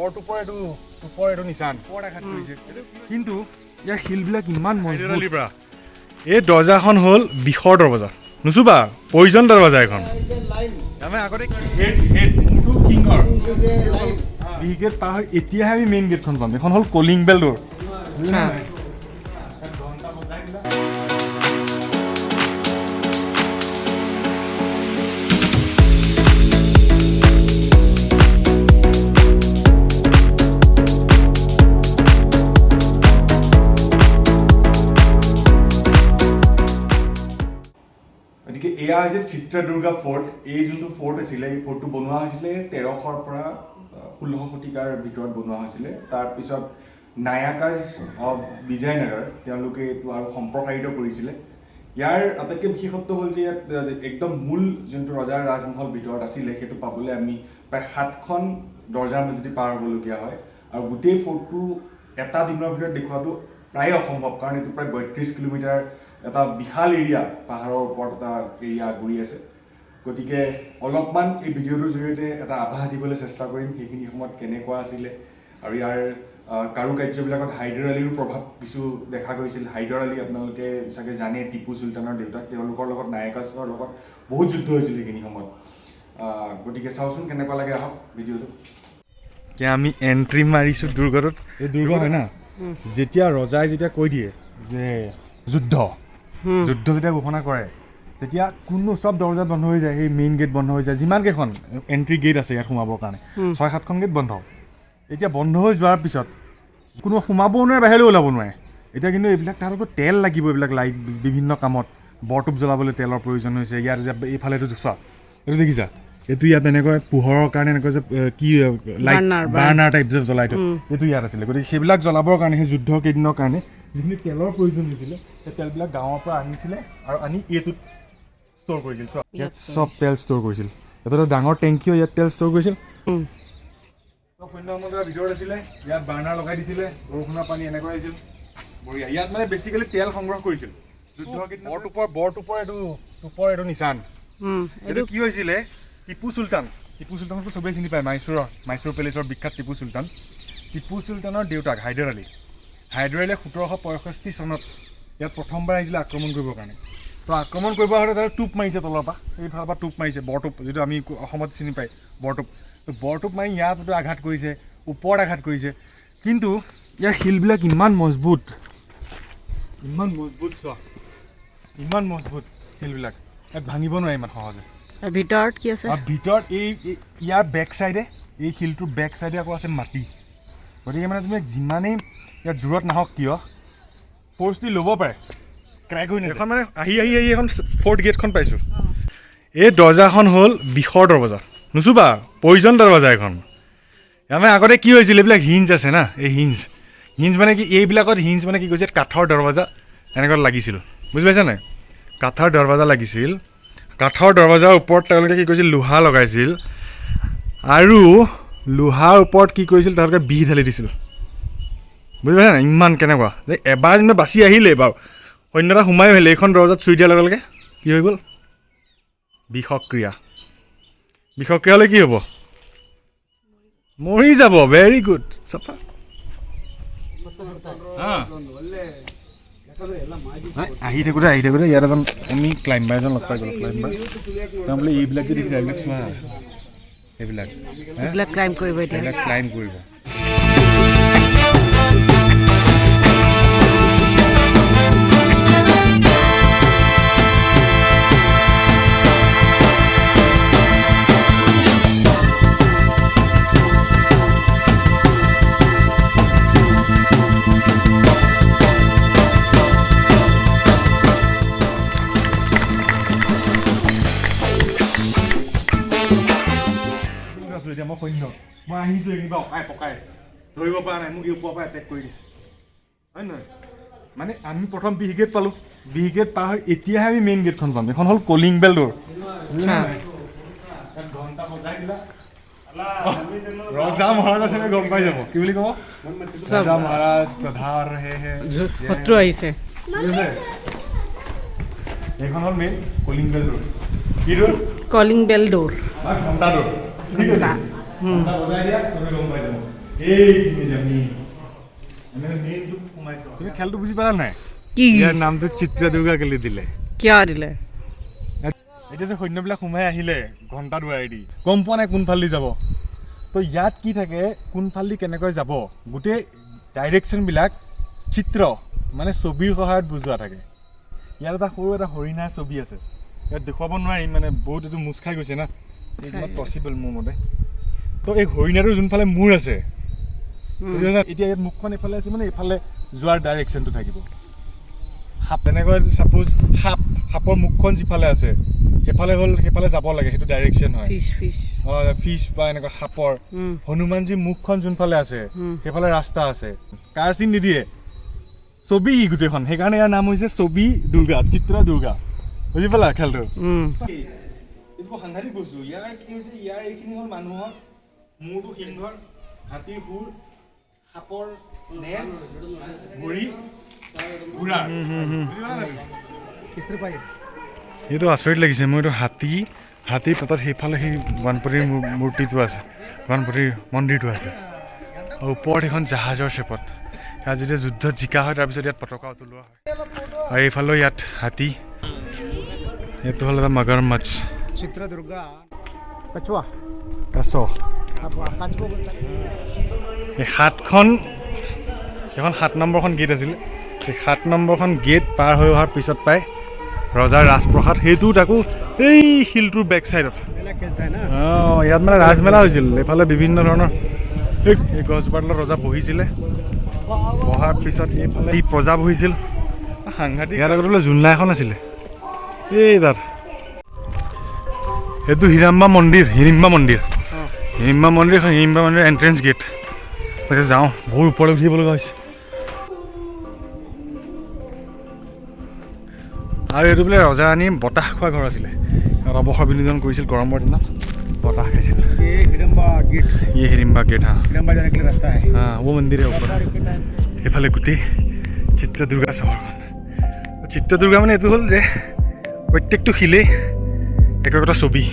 এইটো নিচান কিন্তু ইয়াৰ শিলবিলাক ইমান মজবুত এই দৰ্জাখন হ'ল বিষৰ দৰৱাজা নুচুবা পয়জন দৰৱাজা এখন আমি আগতে বি গেট পাৰ হৈ এতিয়াহে আমি মেইন গেটখন পাম এখন হ'ল কলিং বেল ডোৰ গতিকে এয়া হৈছে চিত্ৰদুৰ্গা ফৰ্ট এই যোনটো ফৰ্ট আছিলে এই ফৰ্টটো বনোৱা হৈছিলে 1300ৰ পৰা 1600 শতিকাৰ ভিতৰত বনোৱা হৈছিলে তাৰপিছত নায়াকাজ অফ বিজয়নগৰ তেওঁলোকে এইটো আৰু সম্প্ৰসাৰিত কৰিছিলে ইয়াৰ আটাইতকৈ বিশেষত্ব হ'ল যে ইয়াত একদম মূল যোনটো ৰজাৰ ৰাজমহল ভিতৰত আছিলে সেইটো পাবলৈ আমি প্ৰায় 7খন দৰ্জাৰ মাজেদি পাৰ হ'বলগীয়া হয় আৰু গোটেই ফৰ্টটো এটা দিনৰ ভিতৰত দেখুৱাটো প্ৰায় অসম্ভৱ কাৰণ এইটো প্ৰায় 32 কিলোমিটাৰ এটা বিশাল এৰিয়া পাহাৰৰ ওপৰত এটা এৰিয়া ঘূৰি আছে গতিকে অলপমান এই ভিডিঅ'টোৰ জৰিয়তে এটা আভাস দিবলৈ চেষ্টা কৰিম সেইখিনি সময়ত কেনেকুৱা আছিলে আৰু ইয়াৰ কাৰুকাৰ্যবিলাকত হাইদৰ আলীৰ প্ৰভাৱ কিছু দেখা গৈছিল হাইদৰ আলী আপোনালোকে চাগে জানে টিপু চুলতানৰ দেউতাক তেওঁলোকৰ লগত নায়কাজৰ লগত বহুত যুদ্ধ হৈছিল সেইখিনি সময়ত গতিকে চাওঁচোন কেনেকুৱা লাগে আহক ভিডিঅ'টো আমি এণ্ট্ৰি মাৰিছোঁ দুৰ্গটোত এই দুৰ্গ হয় না যেতিয়া ৰজাই যেতিয়া কৈ দিয়ে যে যুদ্ধ যেতিয়া ঘোষণা কৰে তেতিয়া কোনো চব দৰ্জা বন্ধ হৈ যায় সেই মেইন গেট বন্ধ হৈ যায় যিমানকেইখন এণ্ট্ৰি গেট আছে ইয়াত সোমাবৰ কাৰণে 6-7খন গেট বন্ধ এতিয়া বন্ধ হৈ যোৱাৰ পিছত কোনো সোমাবও নোৱাৰে বাহিৰলৈ ওলাব নোৱাৰে এতিয়া কিন্তু এইবিলাক তাহাঁতকো তেল লাগিব এইবিলাক লাইট বিভিন্ন কামত বৰটোপ জ্বলাবলৈ তেলৰ প্ৰয়োজন হৈছে ইয়াত এইফালেতো চোৱা এইটো দেখিছা এইটো ইয়াত এনেকৈ পোহৰৰ কাৰণে এনেকৈ যে কি লাইট বাৰ্ণাৰ টাইপ যে জ্বলাই থয় এইটো ইয়াত আছিলে গতিকে সেইবিলাক জ্বলাবৰ কাৰণে সেই যুদ্ধ কেইদিনৰ কাৰণে যিখিনি তেলৰ প্ৰয়োজন হৈছিলে সেই তেলবিলাক গাঁৱৰ পৰা আনিছিলে আৰু আনি এইটোত ষ্ট'ৰ কৰিছিল ইয়াত চব তেল ষ্ট'ৰ কৰিছিল এটা ডাঙৰ টেংকিও ইয়াত তেল ষ্ট'ৰ কৰিছিল ভিতৰত আছিলে ইয়াত বাৰ্ণাৰ লগাই দিছিলে বৰষুণৰ পানী এনেকৈ আহিছিল বঢ়িয়া ইয়াত মানে বেছিকেলি তেল সংগ্ৰহ কৰিছিল বৰটোপৰ এইটো নিচান এইটো কি হৈছিলে টিপু চুলতানকো চবেই চিনি পায় মাইচুৰ পেলেচৰ বিখ্যাত টিপু চুলতানৰ দেউতাক হাইদৰ আলী 1765 চনত ইয়াত প্ৰথমবাৰ আহিছিলে আক্ৰমণ কৰিবৰ কাৰণে তো আক্ৰমণ কৰিব আহোঁতে তাতে টোপ মাৰিছে তলৰ পৰা এইফালৰ পৰা টোপ মাৰিছে বৰটোপ যিটো আমি অসমত চিনি পাই বৰটোপ মাৰি ইয়াতো আঘাত কৰিছে ওপৰত আঘাত কৰিছে কিন্তু ইয়াৰ শিলবিলাক ইমান মজবুত চোৱা ইমান মজবুত শিলবিলাক ইয়াত ভাঙিব নোৱাৰে ইমান সহজে ভিতৰত কি আছে ভিতৰত এই ইয়াৰ বেক চাইডে এই শিলটোৰ বেক চাইডে আকৌ আছে মাটি গতিকে মানে তুমি যিমানেই ইয়াত জোৰত নাহক কিয় ফ'ৰ্চ দি ল'ব পাৰে ক্ৰেক হৈ নাযায় এখন মানে আহি এখন ফ'ৰ্ট গেটখন পাইছোঁ এই দৰ্জাখন হ'ল বিষৰ দৰৱাজা নুচুবা পয়জন দৰৱাজা এখন আমি আগতে কি হৈছিল এইবিলাক হিঞ্জ আছে না এই হিঞ্জ মানে কি এইবিলাকত হিঞ্জ মানে কি কৈছে কাঠৰ দৰৱাজা এনেকৈ লাগিছিল বুজি পাইছা নাই কাঠৰ দৰৱাজা লাগিছিল কাঠৰ দৰৱাজাৰ ওপৰত তেওঁলোকে কি কৰিছিল লোহা লগাইছিল আৰু লোহাৰ ওপৰত কি কৰিছিল তেওঁলোকে বিহ ঢালি দিছিল বুজি পাইছা নাই ইমান কেনেকুৱা যে এবাৰ যেনিবা বাচি আহিলে বাৰু অন্য এটা সোমাই আহিলে এইখন দৰজাত চুই দিয়াৰ লগে লগে কি হৈ গ'ল বিষক্ৰিয়া হ'লে কি হ'ব মৰি যাব ভেৰি গুড চাফা আহি থাকোঁতে ইয়াত এজন আমি ক্লাইম্বাৰ এজন লগ পাই গ'লোঁ তেওঁ বোলে এইবিলাক যে দেখিছে এইবিলাক চোৱা এইবিলাক ক্লাইম্ব কৰিব এতিয়া মই আহিছোঁ এইখিনি পকাই ধৰিব পৰা নাই মোক এই ওপৰৰ পৰা এটেক কৰি দিছে হয় নহয় মানে আমি প্ৰথম বিহ গেট পালোঁ বিহ গেট পাৰ হৈ এতিয়াহে আমি মেইন গেটখন পাম এখন হ'ল কলিং বেল ডোৰ ঘণ্টা বজাই দিলা ৰজা মহাৰাজ আছে গম পাই যাব কি বুলি ক'ব ৰজা মহাৰাজ প্ৰধাৰ শত্ৰু আহিছে এইখন হ'ল মেইন কলিং বেল ডোৰ কি ডোৰ কলিং বেল ডোৰ ঘণ্টা ডোৰ ঠিক আছে বজাই দিয়া চবে গম পাই যাব তুমি খেলটো বুজি পালা নাই? কি ইয়াৰ নামটো চিত্ৰদুৰ্গা কেলে দিলে? কিয় দিলে? এতিয়া যে সৈন্যবিলাক সোমাই আহিলে ঘণ্টা দুৱাৰি দি গম পোৱা নাই কোনফালেদি যাব। তো ইয়াত কি থাকে, কোনফালেদি কেনেকৈ যাব, গোটেই ডাইৰেকশ্যনবিলাক চিত্ৰ মানে ছবিৰ সহায়ত বুজোৱা থাকে। ইয়াত এটা সৰু এটা হৰিণাৰ ছবি আছে, ইয়াত দেখুৱাব নোৱাৰিম, মানে বহুত এইটো মুচ খাই গৈছে না, এইটো পচিবল মোৰ মতে। তো এই হৰিণাটোৰ যোনফালে মূৰ আছে, এতিয়া ইয়াত মুখখন এইফালে আছে, মানে এইফালে যোৱাৰ ডাইৰেকশ্যনটো থাকিব। সাপ তেনেকৈ ছাপ'জ সাপৰ মুখখন যিফালে আছে সেইফালে হ'ল, সেইফালে যাব লাগে, সেইটো ডাইৰেকশ্যন হয়। ফিছ বা এনেকুৱা সাপৰ। হনুমানজীৰ মুখখন যোনফালে আছে সেইফালে ৰাস্তা আছে। কাৰ চিন নিদিয়ে, ছবি গোটেইখন, সেইকাৰণে ইয়াৰ নাম হৈছে ছবি দুৰ্গা, চিত্ৰদুৰ্গা। বুজি পালা খেলটো? এইটো সাংঘাতিক বস্তু। ইয়াৰ কি হৈছে, ইয়াৰ এইখিনি হ'ল মানুহৰ মূৰটো, সিংহৰ, হাতীৰ শুৰ, সাপৰ নেজ, ভৰি, ঘোঁৰা। এইটো আচৰিত লাগিছে মোৰ। এইটো হাতীৰ পেটত সেইফালে সেই গণপতিৰ মূৰ্তিটো আছে, গণপতিৰ মন্দিৰটো আছে, আৰু ওপৰত এখন জাহাজৰ চেপত। ইয়াত যেতিয়া যুদ্ধত জিকা হয় তাৰপিছত ইয়াত পতাকা উতলোৱা হয়। আৰু এইফালেও ইয়াত হাতী, এইটো হ'ল এটা মগৰমাছ, চিত্ৰদুৰ্গা কাছ। এই এইখন 7 নম্বৰখন গেট আছিলে। এই 7 নম্বৰখন গেট পাৰ হৈ অহাৰ পিছত পায় ৰজাৰ ৰাজপ্ৰসাদ। সেইটো তাকো এই শিলটোৰ বেক চাইডত। ইয়াত মানে ৰাজমেলা হৈছিল। এইফালে বিভিন্ন ধৰণৰ এই গছপাতলত ৰজা বহিছিলে, বহাৰ পিছত এইফালে এই প্ৰজা বহিছিল। সাংঘাতিক। ইয়াত আগতে বোলে জোলনা এখন আছিলে। এই তাত এইটো হিড়িম্বা মন্দিৰ এণ্ট্ৰেঞ্চ গেট। তাকে যাওঁ, বহুত ওপৰলৈ উঠিব লগা হৈছে। আৰু এইটো বোলে ৰজাৰাণী বতাহ খোৱা ঘৰ আছিলে। অৱসৰ বিনোদন কৰিছিল গৰমৰ দিনত, বতাহ খাইছিল। হিড়িম্বা গেট। वो मंदिर है ऊपर। এইফালে গোটেই চিত্ৰদুৰ্গা চহৰখন। চিত্ৰদুৰ্গা মানে এইটো হ'ল যে প্ৰত্যেকটো শিলেই একো একোটা ছবি।